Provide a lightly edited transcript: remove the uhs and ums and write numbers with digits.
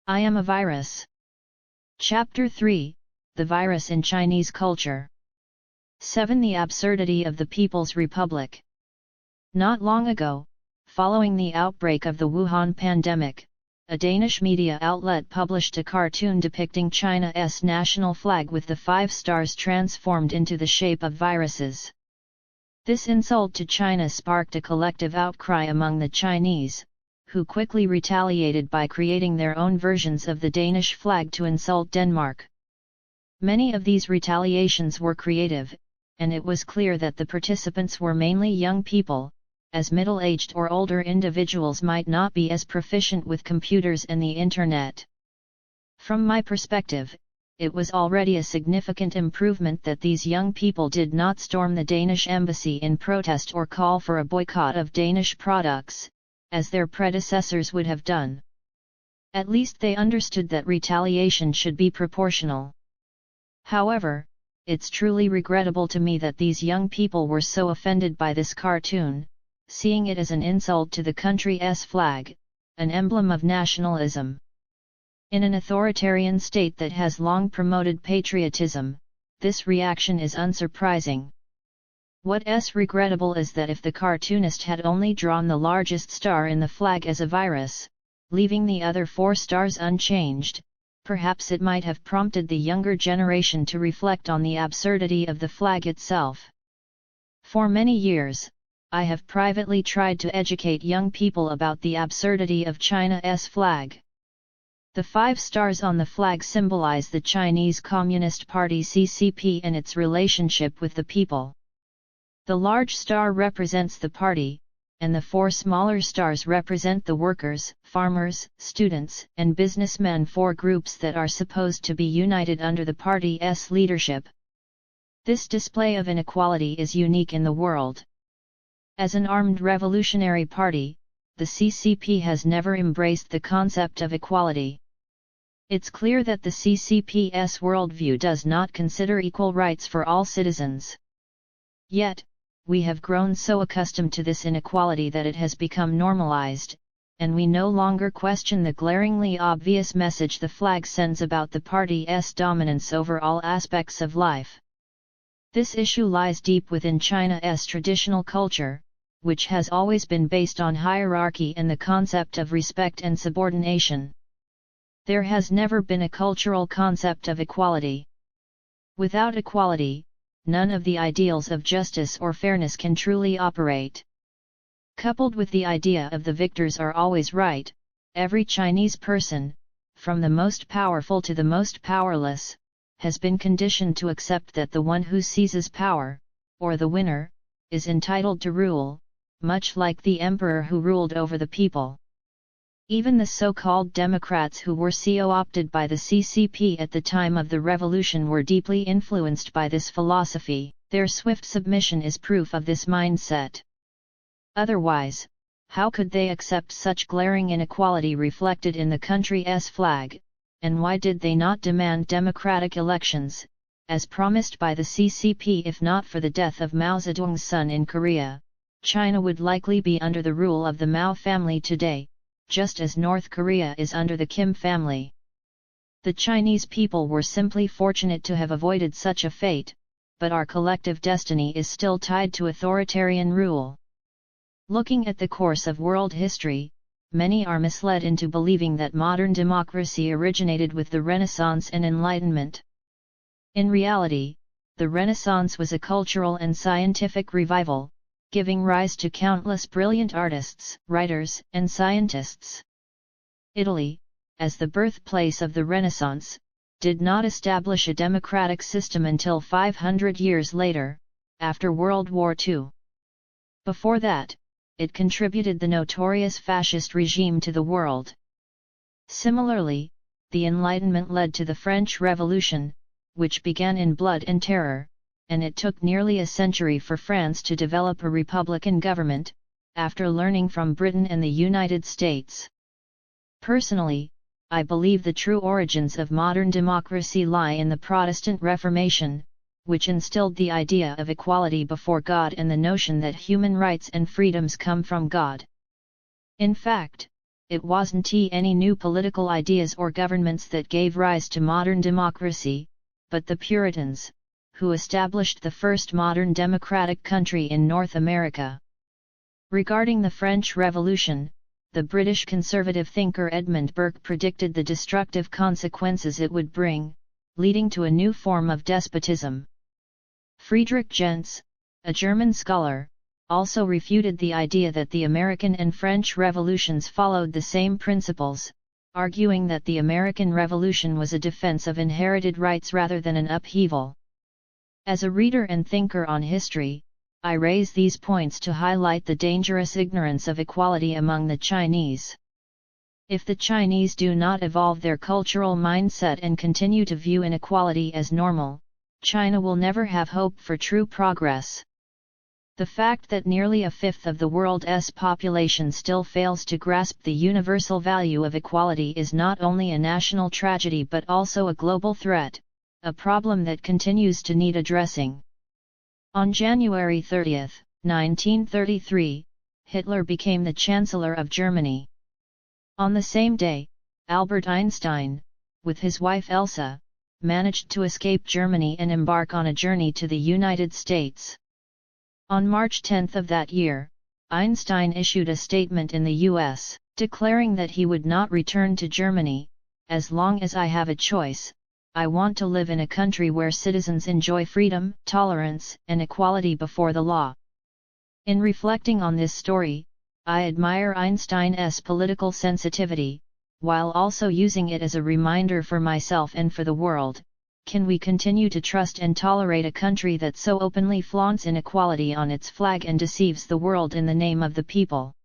I am a virus. Chapter 3, The Virus in Chinese Culture. 7. The Absurdity of the People's Republic. Not long ago, following the outbreak of the Wuhan pandemic, a Danish media outlet published a cartoon depicting China's national flag with the 5 stars transformed into the shape of viruses. This insult to China sparked a collective outcry among the Chinese, who quickly retaliated by creating their own versions of the Danish flag to insult Denmark. Many of these retaliations were creative, and it was clear that the participants were mainly young people, as middle-aged or older individuals might not be as proficient with computers and the Internet. From my perspective, it was already a significant improvement that these young people did not storm the Danish embassy in protest or call for a boycott of Danish products, as their predecessors would have done. At least they understood that retaliation should be proportional. However, it's truly regrettable to me that these young people were so offended by this cartoon, seeing it as an insult to the country's flag, an emblem of nationalism. In an authoritarian state that has long promoted patriotism, this reaction is unsurprising. What's regrettable is that if the cartoonist had only drawn the largest star in the flag as a virus, leaving the other 4 stars unchanged, perhaps it might have prompted the younger generation to reflect on the absurdity of the flag itself. For many years, I have privately tried to educate young people about the absurdity of China's flag. The 5 stars on the flag symbolize the Chinese Communist Party (CCP) and its relationship with the people. The large star represents the party, and the 4 smaller stars represent the workers, farmers, students, and businessmen, 4 groups that are supposed to be united under the party's leadership. This display of inequality is unique in the world. As an armed revolutionary party, the CCP has never embraced the concept of equality. It's clear that the CCP's worldview does not consider equal rights for all citizens. Yet, we have grown so accustomed to this inequality that it has become normalized, and we no longer question the glaringly obvious message the flag sends about the party's dominance over all aspects of life. This issue lies deep within China's traditional culture, which has always been based on hierarchy and the concept of respect and subordination. There has never been a cultural concept of equality. Without equality, none of the ideals of justice or fairness can truly operate. Coupled with the idea of the victors are always right, every Chinese person, from the most powerful to the most powerless, has been conditioned to accept that the one who seizes power, or the winner, is entitled to rule, much like the emperor who ruled over the people. Even the so-called Democrats who were co-opted by the CCP at the time of the revolution were deeply influenced by this philosophy. Their swift submission is proof of this mindset. Otherwise, how could they accept such glaring inequality reflected in the country's flag, and why did they not demand democratic elections, as promised by the CCP? If not for the death of Mao Zedong's son in Korea, China would likely be under the rule of the Mao family today, just as North Korea is under the Kim family. The Chinese people were simply fortunate to have avoided such a fate, but our collective destiny is still tied to authoritarian rule. Looking at the course of world history, many are misled into believing that modern democracy originated with the Renaissance and Enlightenment. In reality, the Renaissance was a cultural and scientific revival, giving rise to countless brilliant artists, writers, and scientists. Italy, as the birthplace of the Renaissance, did not establish a democratic system until 500 years later, after World War II. Before that, it contributed the notorious fascist regime to the world. Similarly, the Enlightenment led to the French Revolution, which began in blood and terror, and it took nearly a century for France to develop a republican government, after learning from Britain and the United States. Personally, I believe the true origins of modern democracy lie in the Protestant Reformation, which instilled the idea of equality before God and the notion that human rights and freedoms come from God. In fact, it wasn't any new political ideas or governments that gave rise to modern democracy, but the Puritans, who established the first modern democratic country in North America. Regarding the French Revolution, the British conservative thinker Edmund Burke predicted the destructive consequences it would bring, leading to a new form of despotism. Friedrich Gentz, a German scholar, also refuted the idea that the American and French revolutions followed the same principles, arguing that the American Revolution was a defense of inherited rights rather than an upheaval. As a reader and thinker on history, I raise these points to highlight the dangerous ignorance of equality among the Chinese. If the Chinese do not evolve their cultural mindset and continue to view inequality as normal, China will never have hope for true progress. The fact that nearly a fifth of the world's population still fails to grasp the universal value of equality is not only a national tragedy but also a global threat, a problem that continues to need addressing. On January 30, 1933, Hitler became the Chancellor of Germany. On the same day, Albert Einstein, with his wife Elsa, managed to escape Germany and embark on a journey to the United States. On March 10 of that year, Einstein issued a statement in the U.S., declaring that he would not return to Germany. As long as I have a choice, I want to live in a country where citizens enjoy freedom, tolerance, and equality before the law. In reflecting on this story, I admire Einstein's political sensitivity, while also using it as a reminder for myself and for the world. Can we continue to trust and tolerate a country that so openly flaunts inequality on its flag and deceives the world in the name of the people?